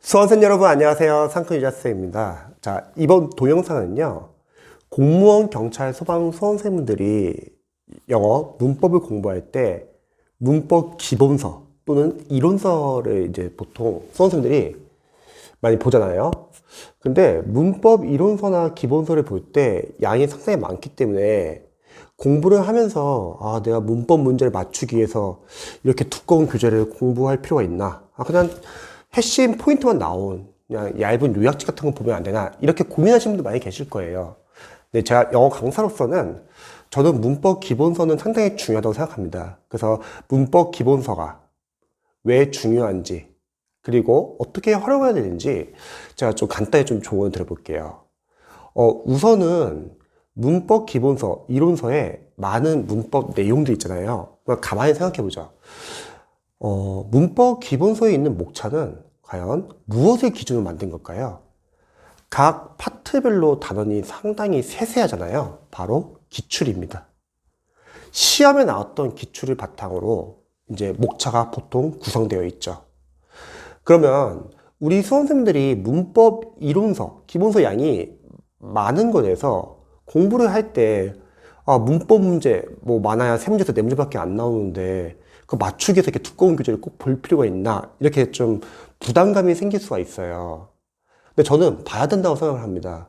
수험생 여러분 안녕하세요. 상큼 유자쌤입니다. 자, 이번 동영상은요, 공무원, 경찰, 소방, 수험생분들이 영어 문법을 공부할 때 문법 기본서 또는 이론서를 이제 보통 수험생들이 많이 보잖아요. 근데 문법 이론서나 기본서를 볼 때 양이 상당히 많기 때문에 공부를 하면서 내가 문법 문제를 맞추기 위해서 이렇게 두꺼운 교재를 공부할 필요가 있나? 그냥 핵심 포인트만 나온 그냥 얇은 요약지 같은 거 보면 안 되나? 이렇게 고민하시는 분들 많이 계실 거예요. 근데 제가 영어 강사로서는 저는 문법 기본서는 상당히 중요하다고 생각합니다. 그래서 문법 기본서가 왜 중요한지, 그리고 어떻게 활용해야 되는지 제가 좀 간단히 좀 조언을 드려볼게요. 우선은 문법 기본서, 이론서에 많은 문법 내용들 있잖아요. 가만히 생각해보죠. 문법 기본서에 있는 목차는 과연 무엇을 기준으로 만든 걸까요? 각 파트별로 단원이 상당히 세세하잖아요. 바로 기출입니다. 시험에 나왔던 기출을 바탕으로 이제 목차가 보통 구성되어 있죠. 그러면 우리 수험생들이 문법 이론서, 기본서 양이 많은 것에서 공부를 할 때 문법 문제 뭐 많아야 3문제에서 4문제밖에 안 나오는데 그 맞추기 위해서 이렇게 두꺼운 교재를 꼭 볼 필요가 있나 이렇게 좀 부담감이 생길 수가 있어요. 근데 저는 봐야 된다고 생각을 합니다.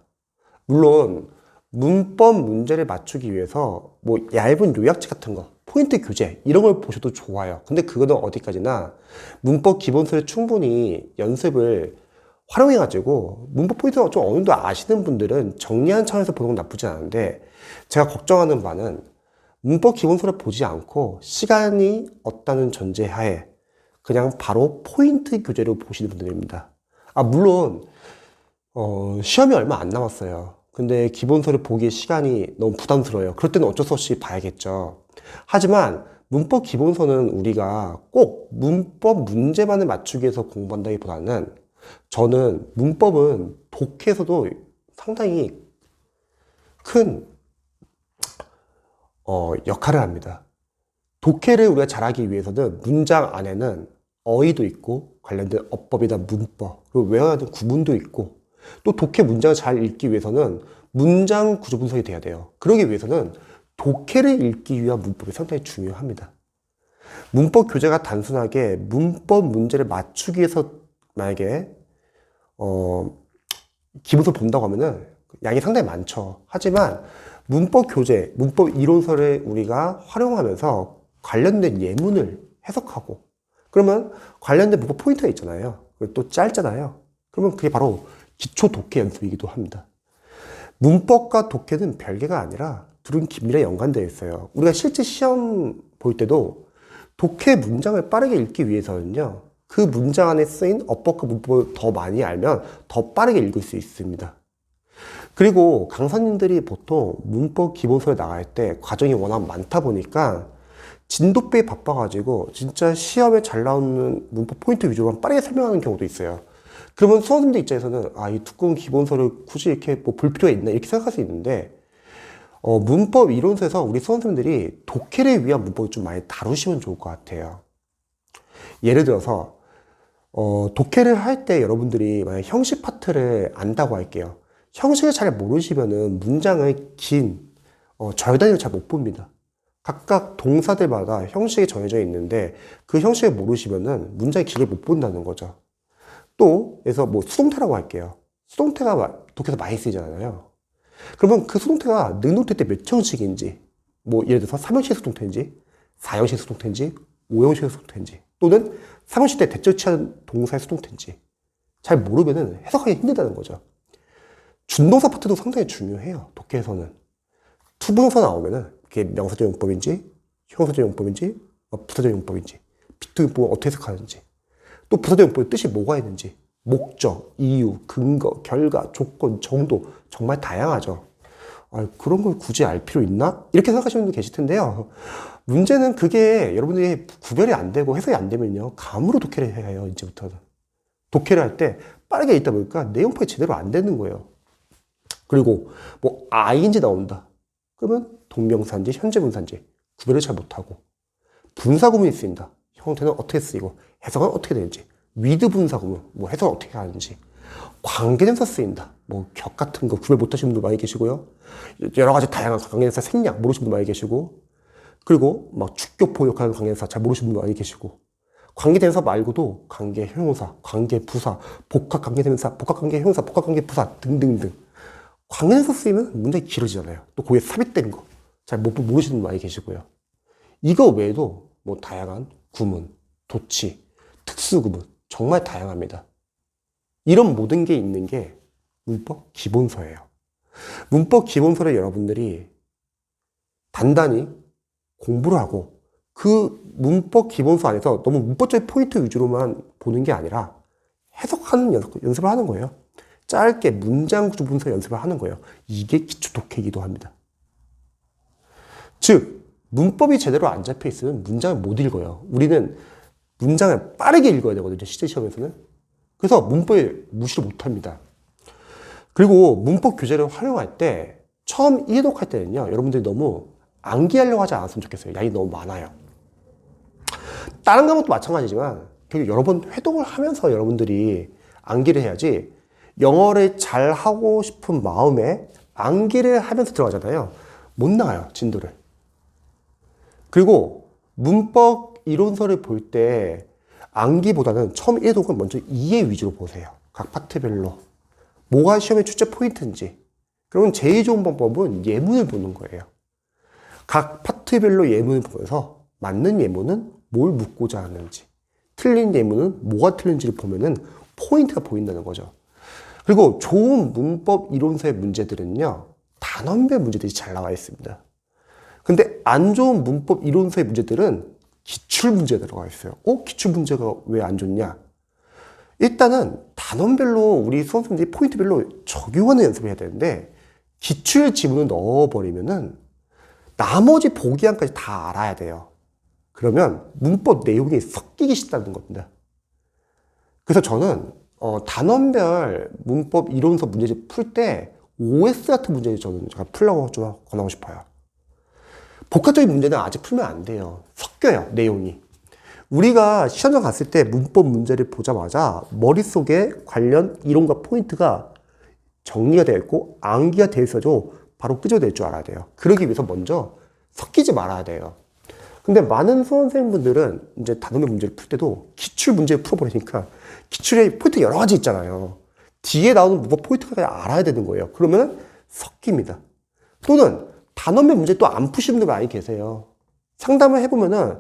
물론 문법 문제를 맞추기 위해서 뭐 얇은 요약지 같은 거, 포인트 교재 이런 걸 보셔도 좋아요. 근데 그거는 어디까지나 문법 기본서를 충분히 연습을 활용해가지고 문법 포인트가 좀 어느 정도 아시는 분들은 정리한 차원에서 보는 건 나쁘지 않은데, 제가 걱정하는 바는 문법 기본서를 보지 않고 시간이 없다는 전제하에 그냥 바로 포인트 교재로 보시는 분들입니다. 물론 시험이 얼마 안 남았어요. 근데 기본서를 보기에 시간이 너무 부담스러워요. 그럴 때는 어쩔 수 없이 봐야겠죠. 하지만 문법 기본서는 우리가 꼭 문법 문제만을 맞추기 위해서 공부한다기보다는 저는 문법은 독해에서도 상당히 큰 역할을 합니다. 독해를 우리가 잘하기 위해서는 문장 안에는 어휘도 있고 관련된 어법이나 문법, 그리고 외워야 하는 구문도 있고, 또 독해 문장을 잘 읽기 위해서는 문장 구조 분석이 돼야 돼요. 그러기 위해서는 독해를 읽기 위한 문법이 상당히 중요합니다. 문법 교재가 단순하게 문법 문제를 맞추기 위해서 만약에 기본서 본다고 하면은 양이 상당히 많죠. 하지만 문법 교재, 문법 이론서를 우리가 활용하면서 관련된 예문을 해석하고, 그러면 관련된 문법 포인트가 있잖아요. 그리고 또 짧잖아요. 그러면 그게 바로 기초 독해 연습이기도 합니다. 문법과 독해는 별개가 아니라 둘은 긴밀하게 연관되어 있어요. 우리가 실제 시험 볼 때도 독해 문장을 빠르게 읽기 위해서는요, 그 문장 안에 쓰인 어법과 문법을 더 많이 알면 더 빠르게 읽을 수 있습니다. 그리고 강사님들이 보통 문법 기본서에 나갈 때 과정이 워낙 많다 보니까 진도배에 바빠가지고 진짜 시험에 잘 나오는 문법 포인트 위주로만 빠르게 설명하는 경우도 있어요. 그러면 수험생들 입장에서는 이 두꺼운 기본서를 굳이 이렇게 뭐 볼 필요가 있나 이렇게 생각할 수 있는데, 문법 이론서에서 우리 수험생들이 독해를 위한 문법을 좀 많이 다루시면 좋을 것 같아요. 예를 들어서 독해를 할 때 여러분들이 만약 형식 파트를 안다고 할게요. 형식을 잘 모르시면은 문장의 긴 절 단위를 잘 못 봅니다. 각각 동사들마다 형식이 정해져 있는데 그 형식을 모르시면은 문장의 길을 못 본다는 거죠. 또 그래서 뭐 수동태라고 할게요. 수동태가 독해에서 많이 쓰이잖아요. 그러면 그 수동태가 능동태 때 몇 형식인지, 뭐 예를 들어서 3형식 수동태인지 4형식 수동태인지 5형식 수동태인지, 또는 3형식 때 대절 취한 동사의 수동태인지 잘 모르면은 해석하기 힘들다는 거죠. 준동사 파트도 상당히 중요해요. 독해에서는 투부정사 나오면은 그게 명사적 용법인지 형사적 용법인지 부사적 용법인지 비투용법을 어떻게 해석하는지, 또 부사적 용법의 뜻이 뭐가 있는지, 목적, 이유, 근거, 결과, 조건, 정도, 정말 다양하죠. 그런 걸 굳이 알 필요 있나? 이렇게 생각하시는 분도 계실 텐데요. 문제는 그게 여러분들이 구별이 안 되고 해석이 안 되면요, 감으로 독해를 해야 해요. 이제부터는 독해를 할 때 빠르게 읽다 보니까 내용 파악이 제대로 안 되는 거예요. 그리고 뭐 ing이 나온다 그러면 동명사인지 현재분사인지 구별을 잘 못하고, 분사 구문이 쓰인다, 형태는 어떻게 쓰이고 해석은 어떻게 되는지 위드 분사 구문, 뭐 해석 어떻게 하는지, 관계대명사 쓰인다. 뭐 격 같은 거 구별 못 하시는 분도 많이 계시고요. 여러 가지 다양한 관계대명사 생략 모르시는 분도 많이 계시고, 그리고 막 주격 보역하는 관계대명사 잘 모르시는 분도 많이 계시고, 관계대명사 말고도 관계 형용사, 관계 부사, 복합 관계대명사, 복합 관계 형용사, 복합 관계 부사 등등등. 관계대명사 쓰이면 문장이 길어지잖아요. 또 거기에 삽입된 거 잘 모르시는 분 많이 계시고요. 이거 외에도 뭐 다양한 구문, 도치, 특수구문 정말 다양합니다. 이런 모든 게 있는 게 문법 기본서예요. 문법 기본서를 여러분들이 단단히 공부를 하고 그 문법 기본서 안에서 너무 문법적인 포인트 위주로만 보는 게 아니라 해석하는 연습을 하는 거예요. 짧게 문장 구조 분석 연습을 하는 거예요. 이게 기초 독해이기도 합니다. 즉, 문법이 제대로 안 잡혀 있으면 문장을 못 읽어요. 우리는 문장을 빠르게 읽어야 되거든요, 실제 시험에서는. 그래서 문법을 무시를 못 합니다. 그리고 문법 교재를 활용할 때, 처음 이해독할 때는요, 여러분들이 너무 암기하려고 하지 않았으면 좋겠어요. 양이 너무 많아요. 다른 과목도 마찬가지지만, 결국 여러 번 회독을 하면서 여러분들이 암기를 해야지, 영어를 잘 하고 싶은 마음에 암기를 하면서 들어가잖아요. 못 나가요, 진도를. 그리고 문법 이론서를 볼 때 암기보다는 처음 이해독은 먼저 이해 위주로 보세요. 각 파트별로. 뭐가 시험의 출제 포인트인지. 그러면 제일 좋은 방법은 예문을 보는 거예요. 각 파트별로 예문을 보면서 맞는 예문은 뭘 묻고자 하는지, 틀린 예문은 뭐가 틀린지를 보면은 포인트가 보인다는 거죠. 그리고 좋은 문법 이론서의 문제들은요, 단원별 문제들이 잘 나와 있습니다. 근데 안 좋은 문법 이론서의 문제들은 기출 문제가 들어가 있어요. 기출 문제가 왜 안 좋냐? 일단은 단원별로 우리 수험생들이 포인트별로 적용하는 연습을 해야 되는데, 기출 지문을 넣어버리면은 나머지 보기항까지 다 알아야 돼요. 그러면 문법 내용이 섞이기 쉽다는 겁니다. 그래서 저는 단원별 문법 이론서 문제집 풀 때 OS 같은 문제를 제가 풀려고 좀 권하고 싶어요. 복합적인 문제는 아직 풀면 안 돼요. 섞여요, 내용이. 우리가 시험장 갔을 때 문법 문제를 보자마자 머릿속에 관련 이론과 포인트가 정리가 되어 있고 암기가 되어 있어도 바로 끄집어낼 줄 알아야 돼요. 그러기 위해서 먼저 섞이지 말아야 돼요. 근데 많은 수험생분들은 이제 단원별 문제를 풀 때도 기출 문제를 풀어버리니까 기출에 포인트 여러 가지 있잖아요. 뒤에 나오는 문법 포인트까지 알아야 되는 거예요. 그러면 섞입니다. 또는 단원별 문제 또 안 푸시는 분들 많이 계세요. 상담을 해보면은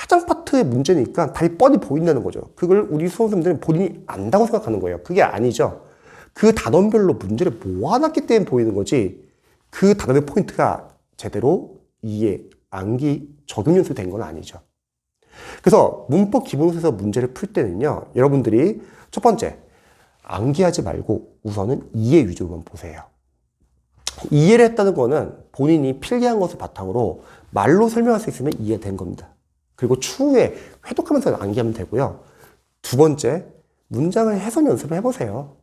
해당 파트의 문제니까 답이 뻔히 보인다는 거죠. 그걸 우리 수험생들은 본인이 안다고 생각하는 거예요. 그게 아니죠. 그 단원별로 문제를 모아놨기 때문에 보이는 거지, 그 단원별 포인트가 제대로 이해, 암기, 적용 연습이 된 건 아니죠. 그래서 문법 기본서에서 문제를 풀 때는요, 여러분들이 첫 번째, 암기하지 말고 우선은 이해 위주로만 보세요. 이해를 했다는 거는 본인이 필기한 것을 바탕으로 말로 설명할 수 있으면 이해된 겁니다. 그리고 추후에 회독하면서 암기하면 되고요. 두 번째, 문장을 해석 연습을 해보세요.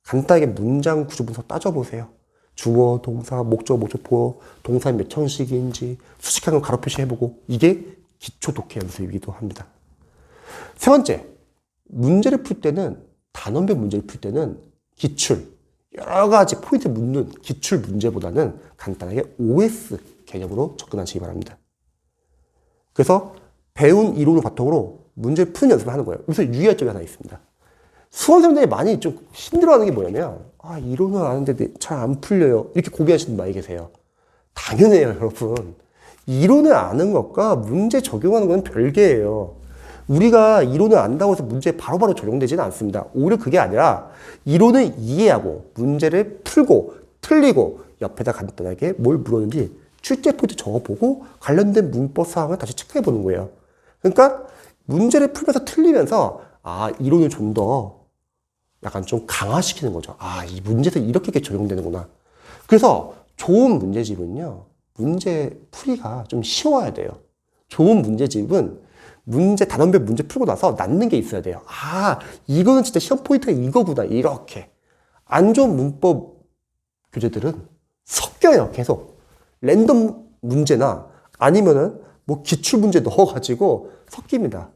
간단하게 문장 구조 분석 따져보세요. 주어, 동사, 목적, 목적보, 동사 몇 형식인지 수식한 거 가로 표시해보고, 이게 기초 독해 연습이기도 합니다. 세 번째, 문제를 풀 때는, 단원별 문제를 풀 때는 기출, 여러 가지 포인트 묻는 기출 문제보다는 간단하게 OS 개념으로 접근하시기 바랍니다. 그래서 배운 이론을 바탕으로 문제를 푸는 연습을 하는 거예요. 여기서 유의할 점이 하나 있습니다. 수험생들이 많이 좀 힘들어하는 게 뭐냐면, 이론은 아는데 잘 안 풀려요, 이렇게 고민하시는 분이 많이 계세요. 당연해요, 여러분. 이론을 아는 것과 문제 적용하는 건 별개예요. 우리가 이론을 안다고 해서 문제에 바로바로 적용되지는 않습니다. 오히려 그게 아니라 이론을 이해하고 문제를 풀고 틀리고 옆에다 간단하게 뭘 물었는지 출제 포인트 적어보고 관련된 문법 사항을 다시 체크해 보는 거예요. 그러니까 문제를 풀면서 틀리면서 이론을 좀 더 약간 좀 강화시키는 거죠. 이 문제도 이렇게 적용되는구나. 그래서 좋은 문제집은요, 문제 풀이가 좀 쉬워야 돼요. 좋은 문제집은 단원별 문제 풀고 나서 남는 게 있어야 돼요. 이거는 진짜 시험 포인트가 이거구나, 이렇게. 안 좋은 문법 교재들은 섞여요, 계속. 랜덤 문제나 아니면은 뭐 기출 문제 넣어가지고 섞입니다.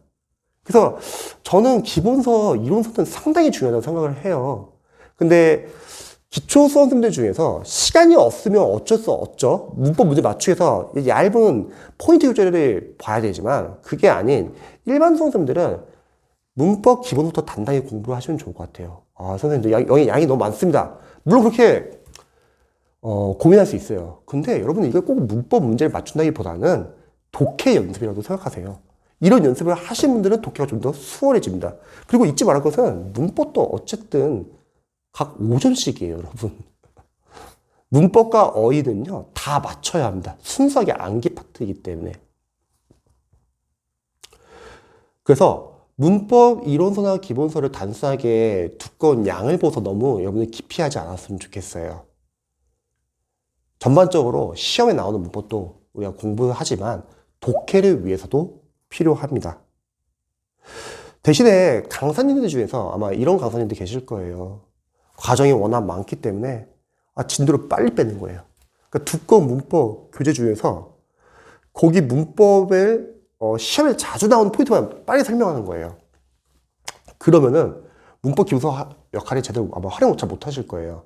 그래서 저는 기본서, 이론서는 상당히 중요하다고 생각을 해요. 근데 기초 수험생들 중에서 시간이 없으면 어쩔 수 없죠. 문법 문제 맞추기 위해서 얇은 포인트 교재를 봐야 되지만 그게 아닌 일반 수험생들은 문법 기본부터 단단히 공부를 하시면 좋을 것 같아요. 아, 선생님들 양이 너무 많습니다. 물론 그렇게 고민할 수 있어요. 근데 여러분 이걸 꼭 문법 문제를 맞춘다기보다는 독해 연습이라고 생각하세요. 이런 연습을 하신 분들은 독해가 좀 더 수월해집니다. 그리고 잊지 말할 것은 문법도 어쨌든 각 5점씩이에요, 여러분. 문법과 어휘는요, 다 맞춰야 합니다. 순수하게 암기 파트이기 때문에. 그래서 문법 이론서나 기본서를 단순하게 두꺼운 양을 보서 너무 여러분들 기피하지 않았으면 좋겠어요. 전반적으로 시험에 나오는 문법도 우리가 공부하지만 독해를 위해서도 필요합니다. 대신에 강사님들 중에서 아마 이런 강사님들 계실 거예요. 과정이 워낙 많기 때문에 진도를 빨리 빼는 거예요. 그러니까 두꺼운 문법 교재 중에서 거기 문법을 시험에 자주 나오는 포인트만 빨리 설명하는 거예요. 그러면은 문법 기본서 역할이 제대로 아마 활용 잘 못하실 거예요.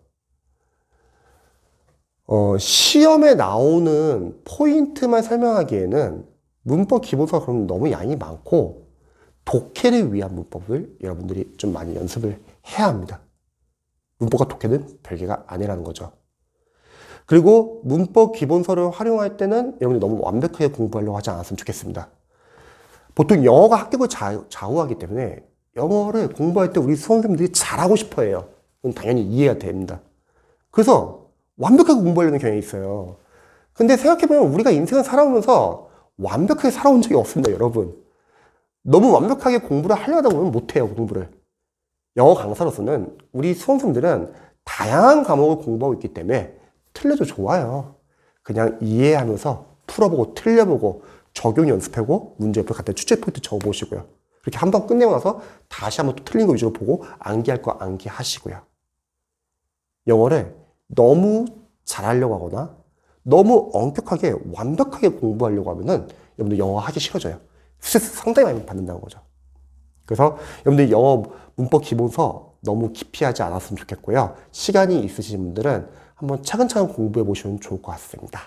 시험에 나오는 포인트만 설명하기에는 문법 기본서가 그럼 너무 양이 많고 독해를 위한 문법을 여러분들이 좀 많이 연습을 해야 합니다. 문법과 독해는 별개가 아니라는 거죠. 그리고 문법 기본서를 활용할 때는 여러분들이 너무 완벽하게 공부하려고 하지 않았으면 좋겠습니다. 보통 영어가 합격을 좌우하기 때문에 영어를 공부할 때 우리 수험생들이 잘하고 싶어 해요. 그건 당연히 이해가 됩니다. 그래서 완벽하게 공부하려는 경향이 있어요. 근데 생각해보면 우리가 인생을 살아오면서 완벽하게 살아온 적이 없습니다, 여러분. 너무 완벽하게 공부를 하려다 보면 못해요, 공부를. 영어 강사로서는 우리 수험생들은 다양한 과목을 공부하고 있기 때문에 틀려도 좋아요. 그냥 이해하면서 풀어보고 틀려보고 적용 연습하고 문제 옆에 갖다 출제 포인트 적어보시고요. 이렇게 한 번 끝내고 나서 다시 한번 또 틀린 거 위주로 보고 암기할 거 암기하시고요. 영어를 너무 잘하려고 하거나 너무 엄격하게 완벽하게 공부하려고 하면은 여러분들 영어 하기 싫어져요. 스트레스 상당히 많이 받는다는 거죠. 그래서 여러분들 영어 문법 기본서 너무 기피하지 않았으면 좋겠고요. 시간이 있으신 분들은 한번 차근차근 공부해 보시면 좋을 것 같습니다.